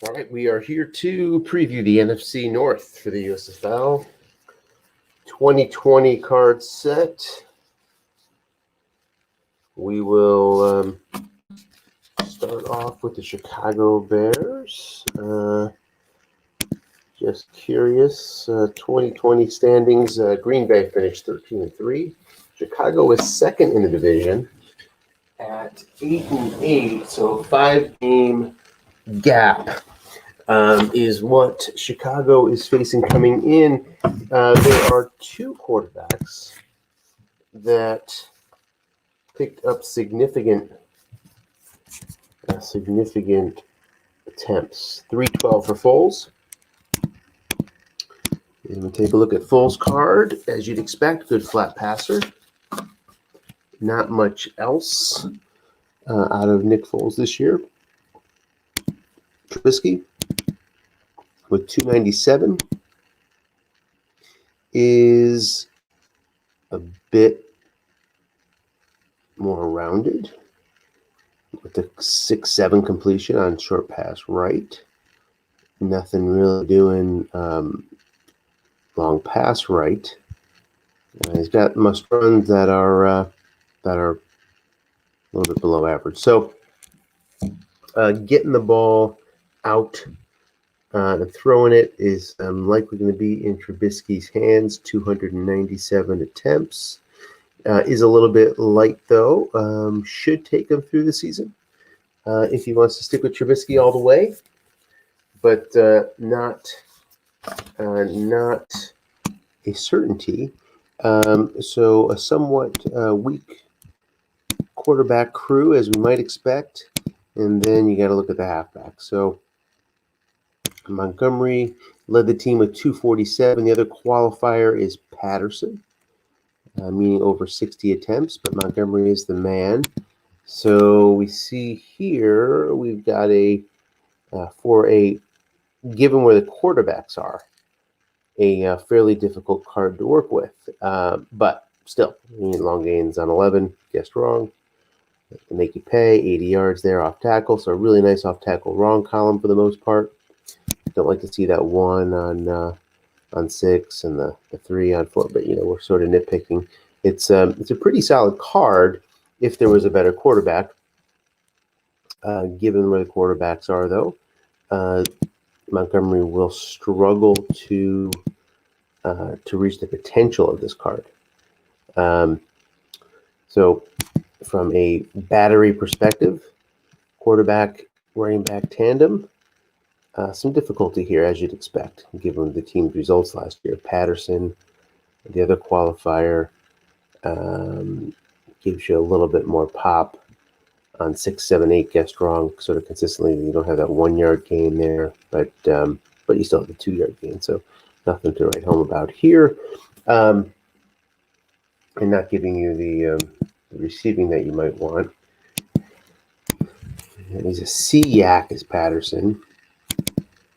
All right, we are here to preview the NFC North for the USFFL 2020 card set. We will start off with the Chicago Bears. Just curious, 2020 standings. Green Bay finished 13-3. Chicago is second in the division at 8-8, so 5-game gap. Is what Chicago is facing coming in. There are two quarterbacks that picked up significant attempts. 312 for Foles. And we'll take a look at Foles' card. As you'd expect, good flat passer. Not much else out of Nick Foles this year. Trubisky with 297 is a bit more rounded with the 6-7 completion on short pass right. Nothing really doing long pass right. He's got must runs that are a little bit below average. So getting the ball out and throwing it is likely going to be in Trubisky's hands. 297 attempts. Is a little bit light, though. Should take him through the season if he wants to stick with Trubisky all the way. But not a certainty. So a somewhat weak quarterback crew, as we might expect. And then you got to look at the halfback. So Montgomery led the team with 247. The other qualifier is Patterson, meaning over 60 attempts, but Montgomery is the man. So we see here we've got given where the quarterbacks are, a fairly difficult card to work with. But still, long gains on 11, guessed wrong. They make you pay. 80 yards there off tackle, so a really nice off tackle wrong column for the most part. Don't like to see that 1 on 6 and the 3 on 4, but we're sort of nitpicking. It's a pretty solid card if there was a better quarterback. Given where the quarterbacks are, though, Montgomery will struggle to reach the potential of this card. So from a battery perspective, quarterback, running back tandem, some difficulty here, as you'd expect, given the team's results last year. Patterson, the other qualifier, gives you a little bit more pop on 6, 7, 8, guessed wrong, sort of consistently. You don't have that 1 yard gain there, but you still have the 2 yard gain, so nothing to write home about here. And not giving you the receiving that you might want. And he's a C yak is Patterson,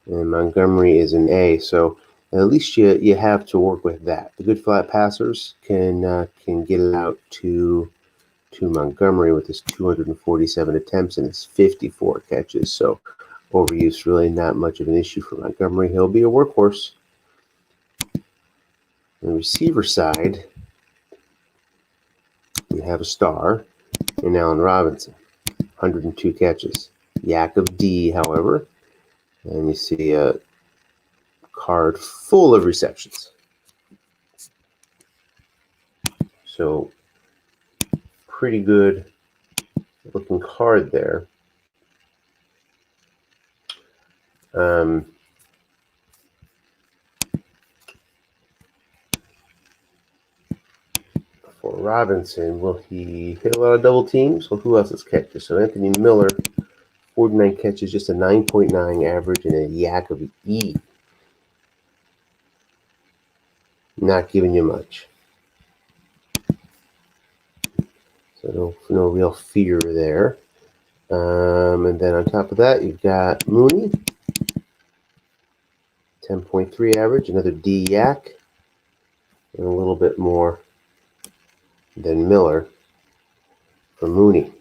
and Montgomery is an A, so at least you have to work with that. The good flat passers can get it out to Montgomery with his 247 attempts and his 54 catches. So overuse really not much of an issue for Montgomery. He'll be a workhorse. On the receiver side, you have a star in Allen Robinson, 102 catches. Yak of D, however, and you see a card full of receptions. So pretty good looking card there. For Robinson, will he hit a lot of double teams? Well, who else has catches? So Anthony Miller, 49 catches, just a 9.9 average, and a yak of E. Not giving you much. So no real fear there. And then on top of that, you've got Mooney, 10.3 average, another D yak, and a little bit more than Miller for Mooney.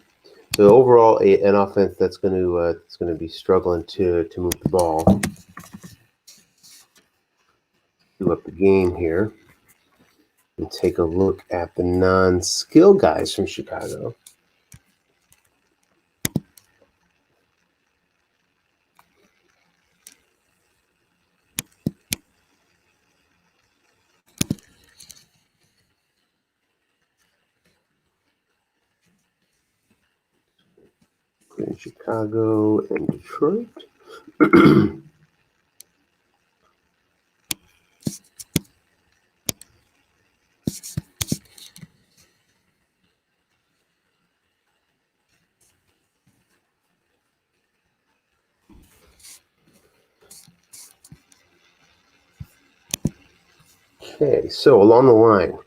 So overall, an offense that's going to be struggling to move the ball. Do up the game here and take a look at the non-skill guys from Chicago. In Chicago and Detroit. Okay, so along the line,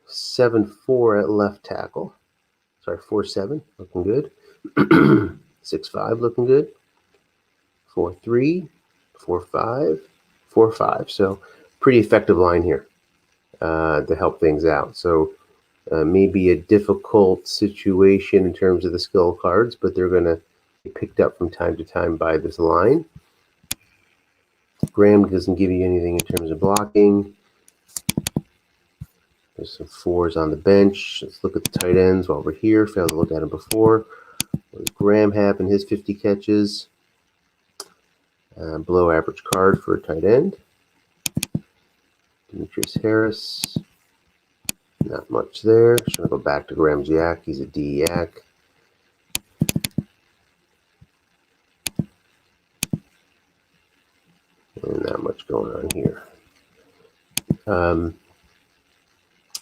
7-4 at left tackle. Sorry, 4-7, looking good. 6-5, looking good. 4-3, 4-5, 4-5. So pretty effective line here to help things out. So maybe a difficult situation in terms of the skill cards, but they're going to be picked up from time to time by this line. Graham doesn't give you anything in terms of blocking. There's some 4s on the bench. Let's look at the tight ends while we're here. Failed to look at them before. What does Graham have in his 50 catches? Below average card for a tight end. Demetrius Harris. Not much there. Just going to go back to Graham's yak. He's a D yak. And not much going on here.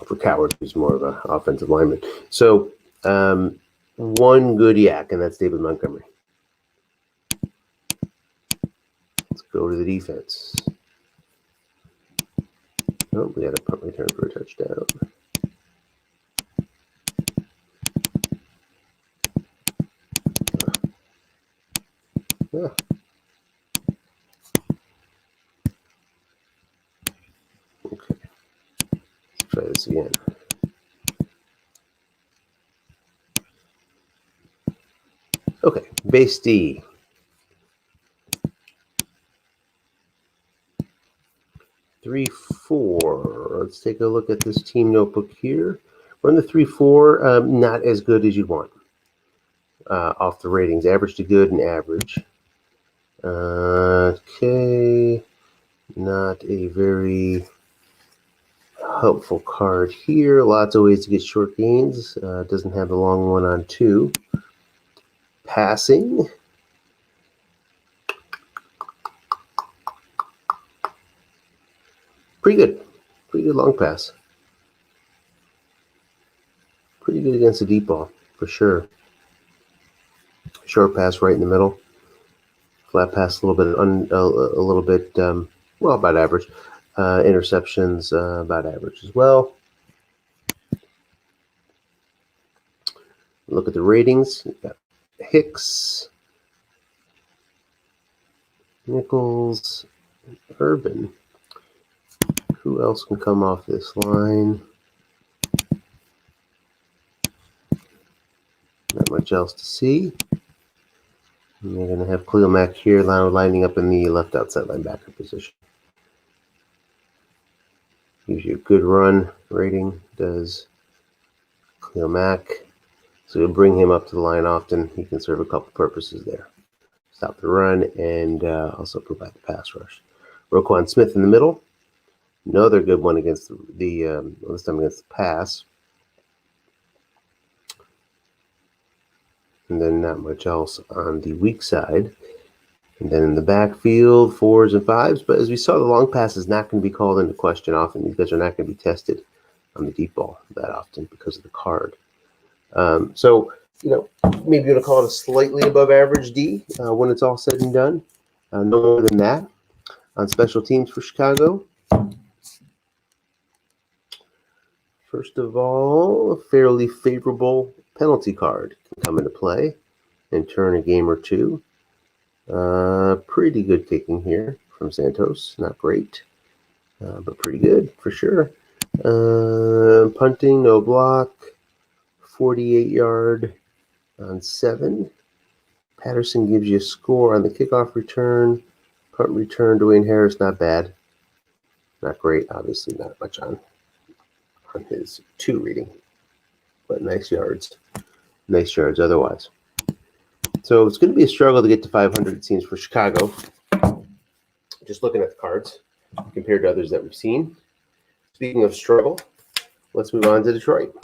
For Coward, who's more of an offensive lineman. So one good yak, and that's David Montgomery. Let's go to the defense. Oh, we had a punt return for a touchdown. Yeah. Okay. Let's try this again. Okay, base D. Three, 4. Let's take a look at this team notebook here. We're in the 3-4, not as good as you'd want. Off the ratings, average to good and average. Okay, not a very helpful card here. Lots of ways to get short gains. Doesn't have the long one on 2. Passing. Pretty good. Pretty good long pass. Pretty good against the deep ball, for sure. Short pass right in the middle. Flat pass a little bit, well, about average. Interceptions about average as well. Look at the ratings. You've got Hicks, Nichols, Urban. Who else can come off this line? Not much else to see. And they're going to have Khalil Mack here lining up in the left outside linebacker position. Gives you a good run rating, does Khalil Mack. So you'll bring him up to the line often. He can serve a couple purposes there. Stop the run and also provide the pass rush. Roquan Smith in the middle. Another good one against this time against the pass. And then not much else on the weak side. And then in the backfield, 4s and 5s. But as we saw, the long pass is not going to be called into question often. These guys are not going to be tested on the deep ball that often because of the card. So, maybe you're going to call it a slightly above average D when it's all said and done. No more than that. On special teams for Chicago. First of all, a fairly favorable penalty card can come into play and turn a game or two. Pretty good kicking here from Santos. Not great, but pretty good for sure. Punting, no block, 48-yard On 7, Patterson gives you a score on the kickoff return. Punt return, Dwayne Harris, not bad. Not great, obviously, not much on his 2 reading, but nice yards. Nice yards otherwise. So it's going to be a struggle to get to 500, it seems, for Chicago. Just looking at the cards compared to others that we've seen. Speaking of struggle, let's move on to Detroit.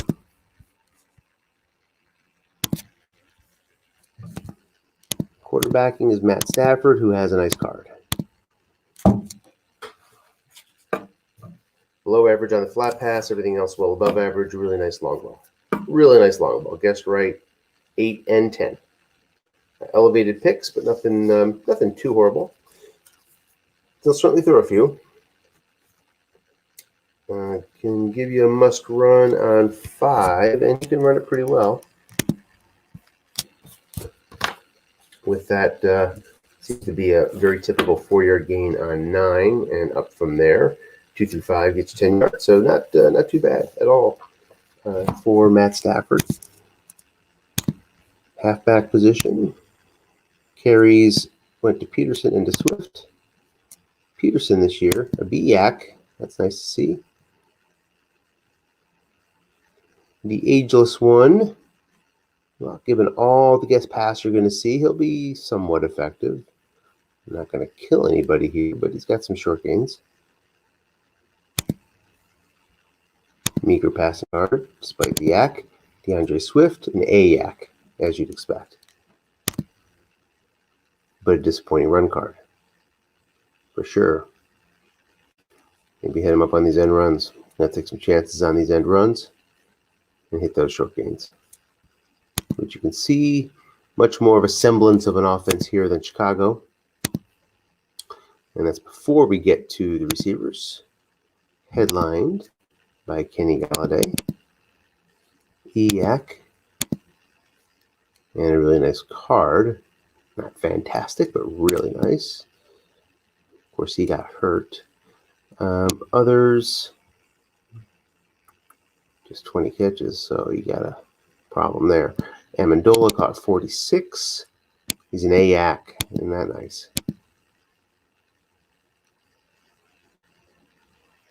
Quarterbacking is Matt Stafford, who has a nice card. Below average on the flat pass, everything else well above average. Really nice long ball. Really nice long ball. Guessed right, 8 and 10. Elevated picks, but nothing too horrible. He'll certainly throw a few. Can give you a must run on 5, and you can run it pretty well. With that, seems to be a very typical 4-yard gain on 9, and up from there, 2 through 5 gets you 10 yards. So not too bad at all for Matt Stafford. Halfback position. Carries went to Peterson and to Swift. Peterson this year, a BYAC. That's nice to see. The ageless one. Well, given all the guest pass you're going to see, he'll be somewhat effective. I'm not going to kill anybody here, but he's got some short gains. Meager passing card, despite the yak. DeAndre Swift, an A-yak, as you'd expect. But a disappointing run card, for sure. Maybe hit him up on these end runs. Gotta take some chances on these end runs and hit those short gains. Which you can see, much more of a semblance of an offense here than Chicago. And that's before we get to the receivers. Headlined by Kenny Galladay, EAC, and a really nice card. Not fantastic, but really nice. Of course, he got hurt. Others, just 20 catches, so you got a problem there. Amendola caught 46. He's an AAC. Isn't that nice?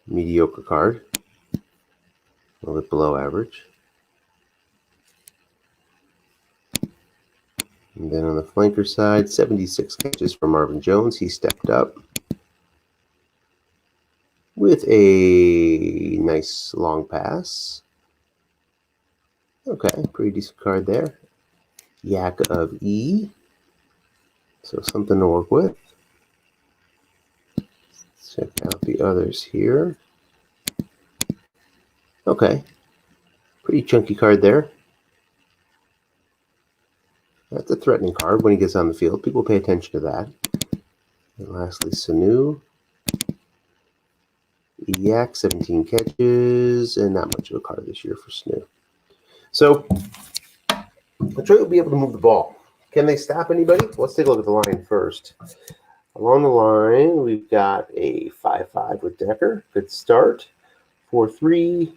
Mediocre card. A little bit below average. And then on the flanker side, 76 catches for Marvin Jones. He stepped up with a nice long pass. Okay, pretty decent card there. Yak of E. So something to work with. Let's check out the others here. Okay, pretty chunky card there. That's a threatening card when he gets on the field. People pay attention to that. And lastly, Sanu. Yak, 17 catches, and not much of a card this year for Sanu. So, Detroit will be able to move the ball. Can they stop anybody? Let's take a look at the line first. Along the line, we've got a 5-5 with Decker. Good start. 4-3.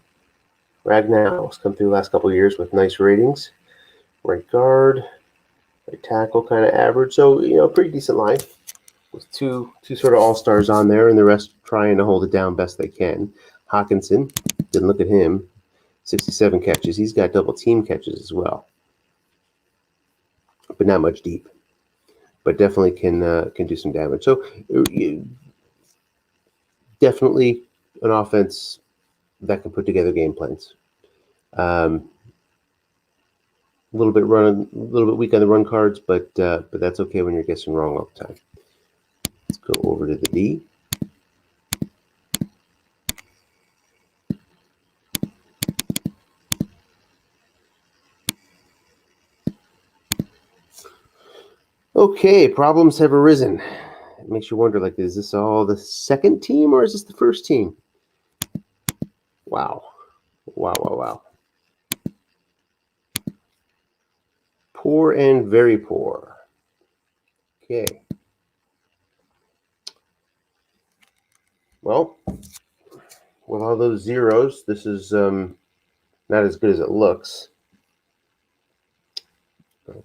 Ragnow has come through the last couple of years with nice ratings. Right guard. Right tackle, kind of average. So, pretty decent line. With two sort of all-stars on there, and the rest trying to hold it down best they can. Hawkinson, didn't look at him. 67 catches. He's got double team catches as well. But not much deep. But definitely can do some damage. So, definitely an offense that can put together game plans. A little bit weak on the run cards, but that's okay when you're guessing wrong all the time. Let's go over to the D. Okay, problems have arisen. It makes you wonder, is this all the second team or is this the first team? Wow. Wow. Poor and very poor. Okay. Well, with all those zeros, this is not as good as it looks.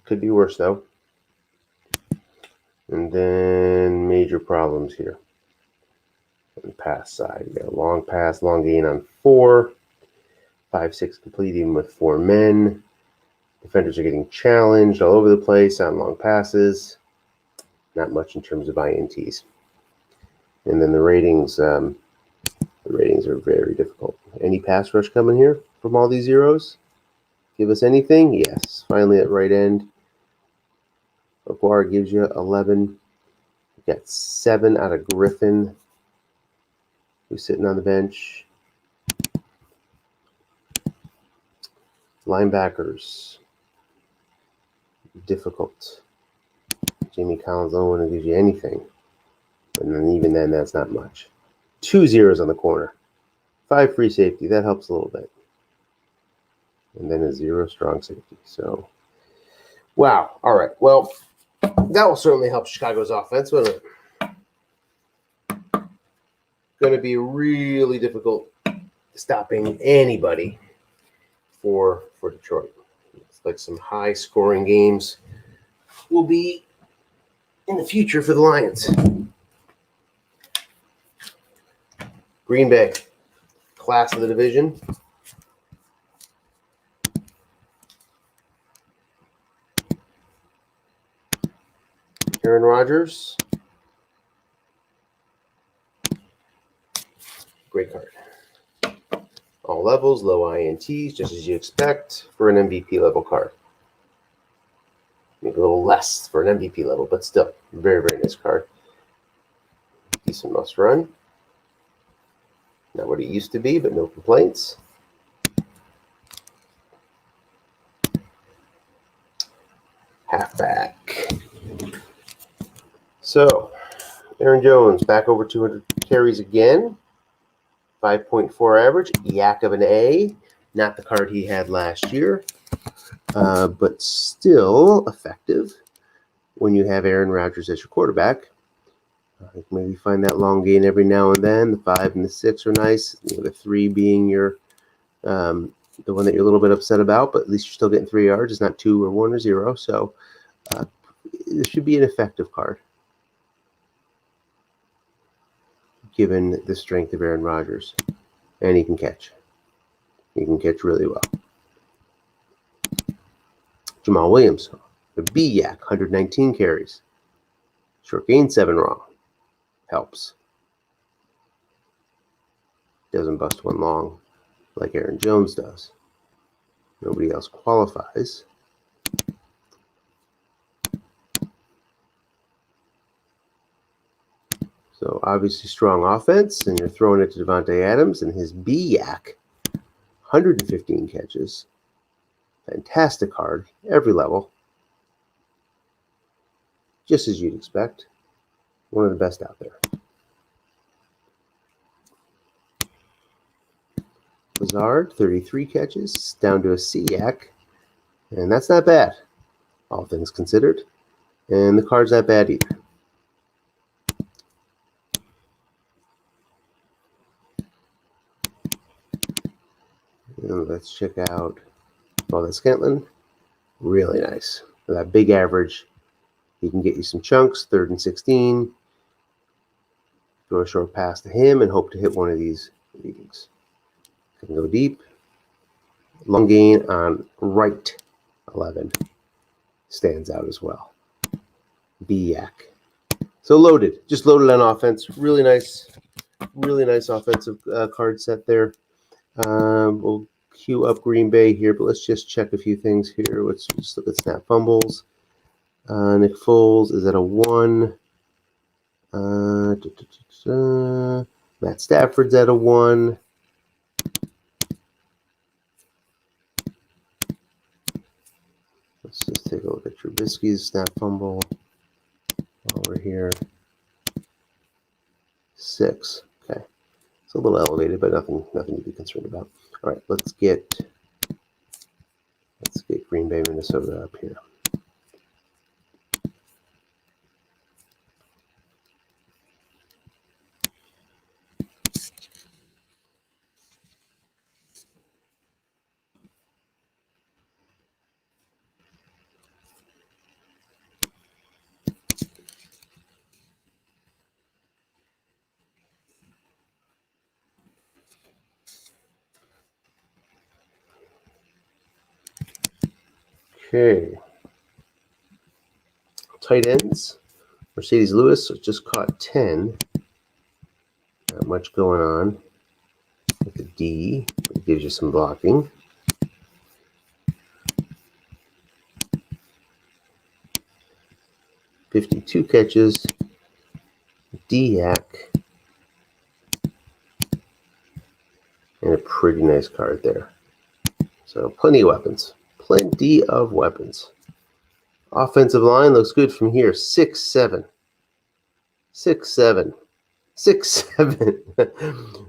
Could be worse, though. And then major problems here. On the pass side, you got a long pass, long gain on 4. 5-6 complete even with 4 men. Defenders are getting challenged all over the place on long passes. Not much in terms of INTs. And then the ratings are very difficult. Any pass rush coming here from all these zeros? Give us anything? Yes. Finally at right end. Aguar gives you 11. You got 7 out of Griffin, who's sitting on the bench. Linebackers. Difficult. Jamie Collins, no one gives you anything. And then even then, that's not much. 2 zeros on the corner. 5 free safety. That helps a little bit. And then a 0 strong safety. So, wow. All right. Well, that will certainly help Chicago's offense, won't it? Going to be really difficult stopping anybody for Detroit. It's like some high-scoring games will be in the future for the Lions. Green Bay, class of the division. Aaron Rodgers. Great card. All levels, low INTs, just as you expect for an MVP level card. Maybe a little less for an MVP level, but still, very, very nice card. Decent must run. Not what it used to be, but no complaints. Halfback. So, Aaron Jones back over 200 carries again. 5.4 average. Yak of an A. Not the card he had last year, but still effective when you have Aaron Rodgers as your quarterback. Maybe find that long gain every now and then. The 5 and the 6 are nice. The 3 being your the one that you're a little bit upset about, but at least you're still getting 3 yards. It's not 2 or 1 or 0. So this should be an effective card, given the strength of Aaron Rodgers. And he can catch. He can catch really well. Jamal Williams, the B-Yak, 119 carries. Short gain, 7 wrong. Helps. Doesn't bust one long like Aaron Jones does. Nobody else qualifies. So obviously strong offense, and you're throwing it to Devontae Adams and his B-Yak, 115 catches. Fantastic card, every level. Just as you'd expect. One of the best out there. Lazard, 33 catches, down to a C-Yak. And that's not bad, all things considered. And the card's not bad either. And let's check out Valdez Scantling. Really nice. For that big average, he can get you some chunks, 3rd and 16. Throw a short pass to him and hope to hit one of these readings. Can go deep. Long gain on right 11 stands out as well. B-Yak. So loaded, just loaded on offense. Really nice offensive card set there. We'll queue up Green Bay here, but let's just check a few things here. Let's just look at snap fumbles. Nick Foles is at a 1. Matt Stafford's at a 1. Let's just take a look at Trubisky's snap fumble while we're here. 6. Okay. It's a little elevated, but nothing to be concerned about. All right, let's get Green Bay, Minnesota up here. Okay. Tight ends. Mercedes Lewis just caught 10. Not much going on with the D. It gives you some blocking. .52 catches. D-Yak. And a pretty nice card there. So plenty of weapons. Plenty of weapons. Offensive line looks good from here. 6'7". 6'7". 6'7".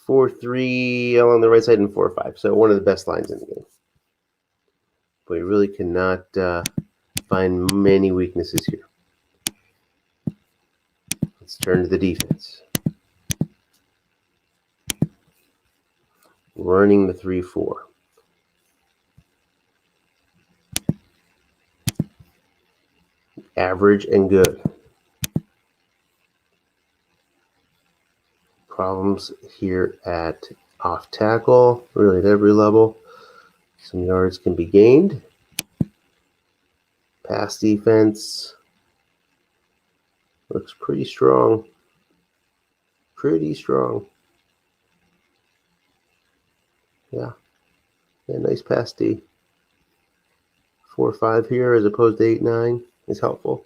4-3 along the right side and 4-5. So one of the best lines in the game. But you really cannot find many weaknesses here. Let's turn to the defense. Running the 3-4. Average and good. Problems here at off tackle, really at every level. Some yards can be gained. Pass defense looks pretty strong. Pretty strong. Yeah, nice pass D. 4-5 here as opposed to 8-9 is helpful.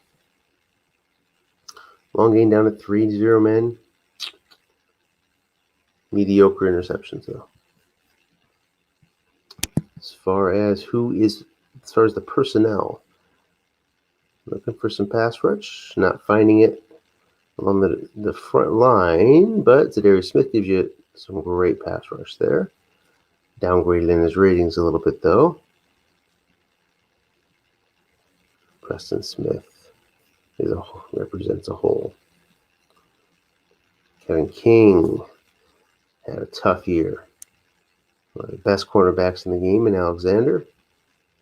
Long gain down at 3-0 men. Mediocre interceptions though. As far as the personnel, looking for some pass rush, not finding it along the front line, but Zadarius Smith gives you some great pass rush there. Downgraded in his ratings a little bit though. Preston Smith represents a hole. Kevin King had a tough year. One of the best cornerbacks in the game in Alexander.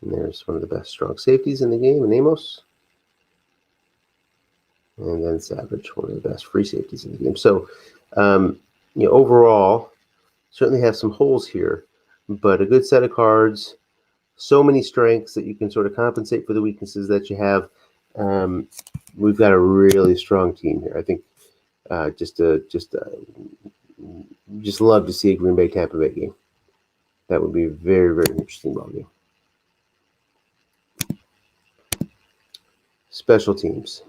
And there's one of the best strong safeties in the game in Amos. And then Savage, one of the best free safeties in the game. So, overall, certainly have some holes here, but a good set of cards. So many strengths that you can sort of compensate for the weaknesses that you have. We've got a really strong team here. I think just love to see a Green Bay Tampa Bay game. That would be a very, very interesting ball game. Special teams.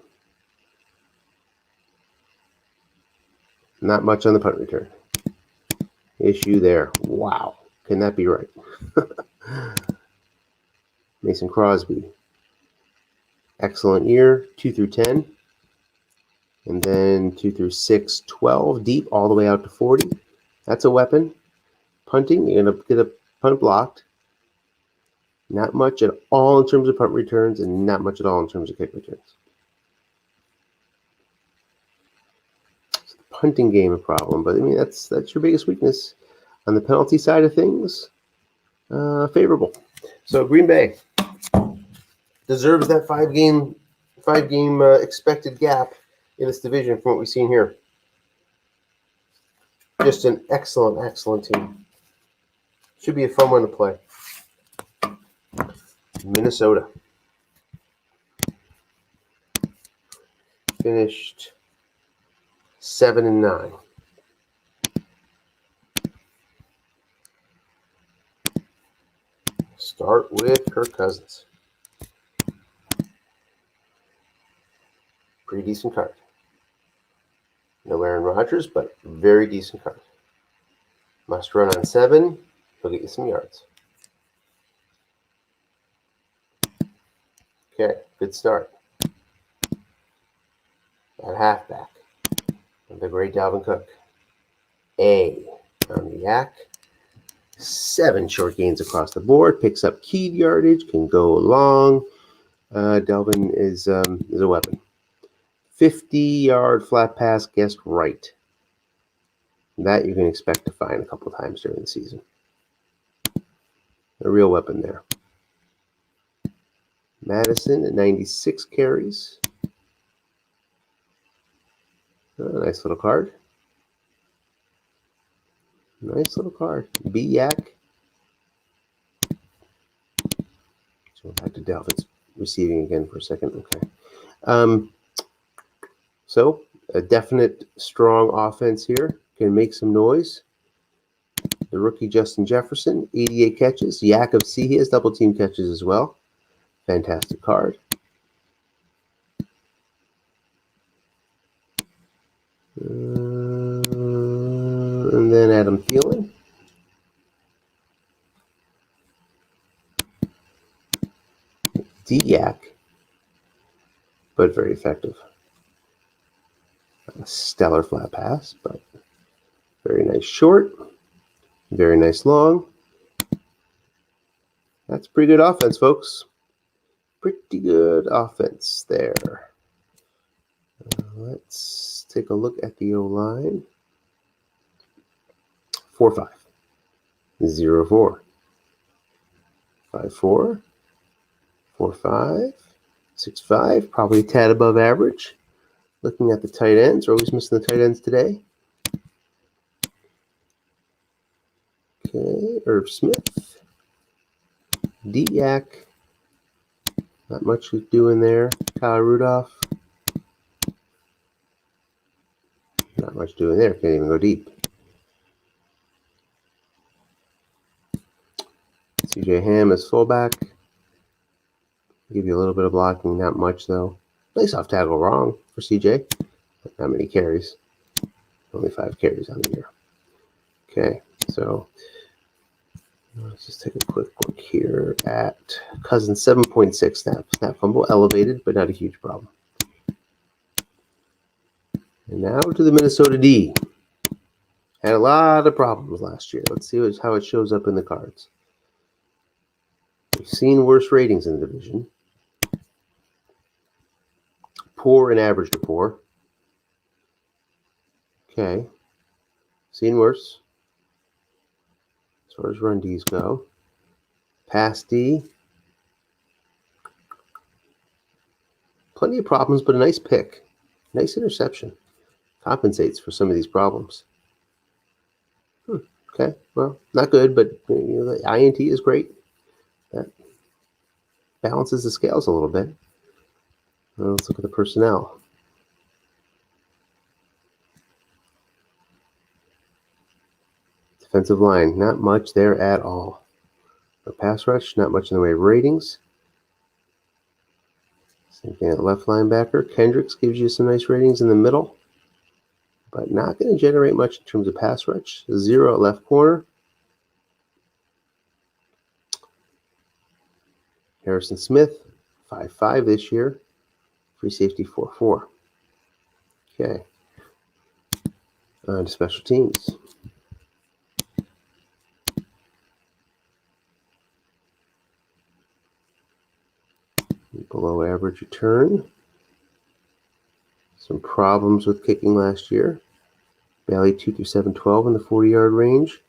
Not much on the punt return. Issue there. Wow. Can that be right? Mason Crosby. Excellent year. 2-10. And then 2-6, 12. Deep all the way out to 40. That's a weapon. Punting. You're going to get a punt blocked. Not much at all in terms of punt returns and not much at all in terms of kick returns. Punting game a problem, but I mean that's your biggest weakness. On the penalty side of things, favorable. So Green Bay deserves that five game expected gap in this division from what we've seen here. Just an excellent team. Should be a fun one to play. Minnesota finished 7-9. Start with Kirk Cousins. Pretty decent card. No Aaron Rodgers, but very decent card. Must run on 7. He'll get you some yards. Okay, good start. At halfback, the great Dalvin Cook. A on the Yak. 7 short gains across the board. Picks up keyed yardage. Can go long. Dalvin is a weapon. 50-yard flat pass guessed right. That you can expect to find a couple times during the season. A real weapon there. Madison at 96 carries. Nice little card. Nice little card. B-Yak. Back to Delph. It's receiving again for a second. Okay. So a definite strong offense here. Can make some noise. The rookie Justin Jefferson, 88 catches. Jakob C. He has double team catches as well. Fantastic card. And then Adam Thielen. D-Yak, but very effective. A stellar flat pass, but very nice short. Very nice long. That's pretty good offense, folks. Pretty good offense there. Let's take a look at the O-line. 4-5. 0-4. 5-4. 4-5. 6-5. Probably a tad above average. Looking at the tight ends. We're always missing the tight ends today. Okay. Irv Smith. D-Yak. Not much to do in there. Kyle Rudolph. Not much doing there. Can't even go deep. CJ Ham is fullback. Give you a little bit of blocking, not much though. Nice off tackle wrong for CJ. Not many carries. Only 5 carries on the year. Okay, so let's just take a quick look here at Cousins. 7.6 snap fumble, elevated, but not a huge problem. And now to the Minnesota D. Had a lot of problems last year. Let's see how it shows up in the cards. We've seen worse ratings in the division. Poor and average to poor. Okay. Seen worse. As far as run Ds go. Pass D. Plenty of problems, but a nice pick. Nice interception. Compensates for some of these problems. Okay, well, not good, but the INT is great. That balances the scales a little bit. Well, let's look at the personnel. Defensive line, not much there at all. For pass rush, not much in the way of ratings. Same thing at left linebacker. Kendricks gives you some nice ratings in the middle, but not going to generate much in terms of pass rush. 0 at left corner. Harrison Smith, 5.5 this year. Free safety 4.4. Okay. On to special teams. Below average return. Some problems with kicking last year. Bailey 2 through 7-12 in the 40-yard range.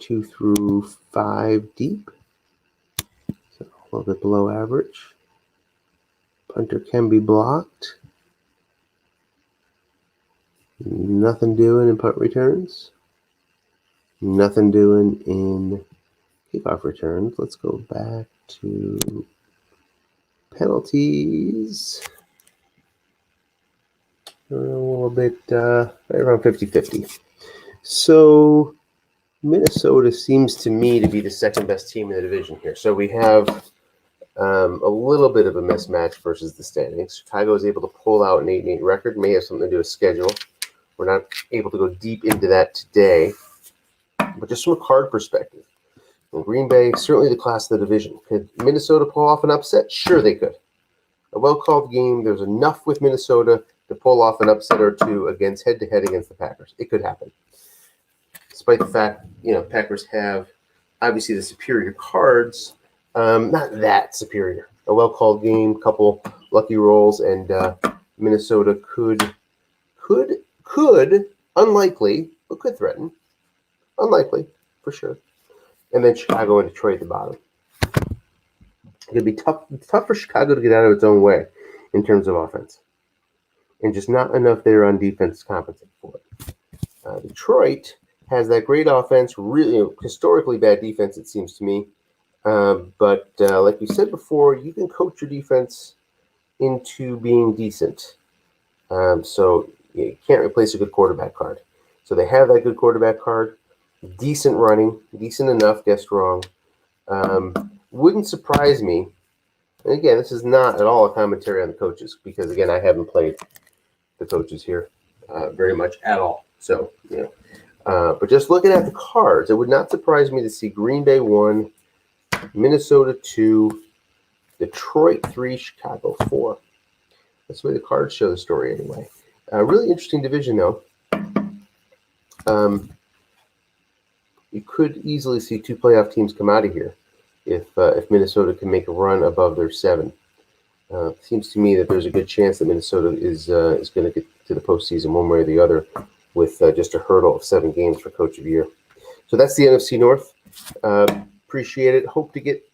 2 through 5 deep. So a little bit below average. Punter can be blocked. Nothing doing in punt returns. Nothing doing in kickoff returns. Let's go back to penalties. A little bit, right around 50-50. So Minnesota seems to me to be the second best team in the division here. So we have a little bit of a mismatch versus the standings. Chicago is able to pull out an 8-8 record. May have something to do with schedule. We're not able to go deep into that today. But just from a card perspective, Green Bay, certainly the class of the division. Could Minnesota pull off an upset? Sure they could. A well-called game. There's enough with Minnesota to pull off an upset or two against head-to-head against the Packers. It could happen. Despite the fact, Packers have obviously the superior cards, not that superior. A well-called game, couple lucky rolls, and Minnesota could, unlikely, but could threaten. Unlikely, for sure. And then Chicago and Detroit at the bottom. It could be tough for Chicago to get out of its own way in terms of offense. And just not enough there on defense to compensate for it. Detroit has that great offense, really historically bad defense, it seems to me. But like we said before, you can coach your defense into being decent. So you can't replace a good quarterback card. So they have that good quarterback card, decent running, decent enough, guessed wrong. Wouldn't surprise me. And again, this is not at all a commentary on the coaches because, again, I haven't played the coaches here very much at all. So, but just looking at the cards, it would not surprise me to see Green Bay 1, Minnesota 2, Detroit 3, Chicago 4. That's the way the cards show the story anyway. Really interesting division, though. You could easily see 2 playoff teams come out of here if Minnesota can make a run above their 7. Seems to me that there's a good chance that Minnesota is going to get to the postseason one way or the other with just a hurdle of 7 games for Coach of the Year. So that's the NFC North. Appreciate it. Hope to get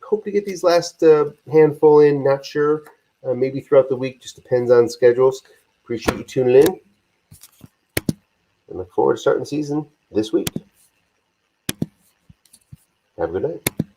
these last handful in. Not sure. Maybe throughout the week. Just depends on schedules. Appreciate you tuning in. And look forward to starting the season this week. Have a good night.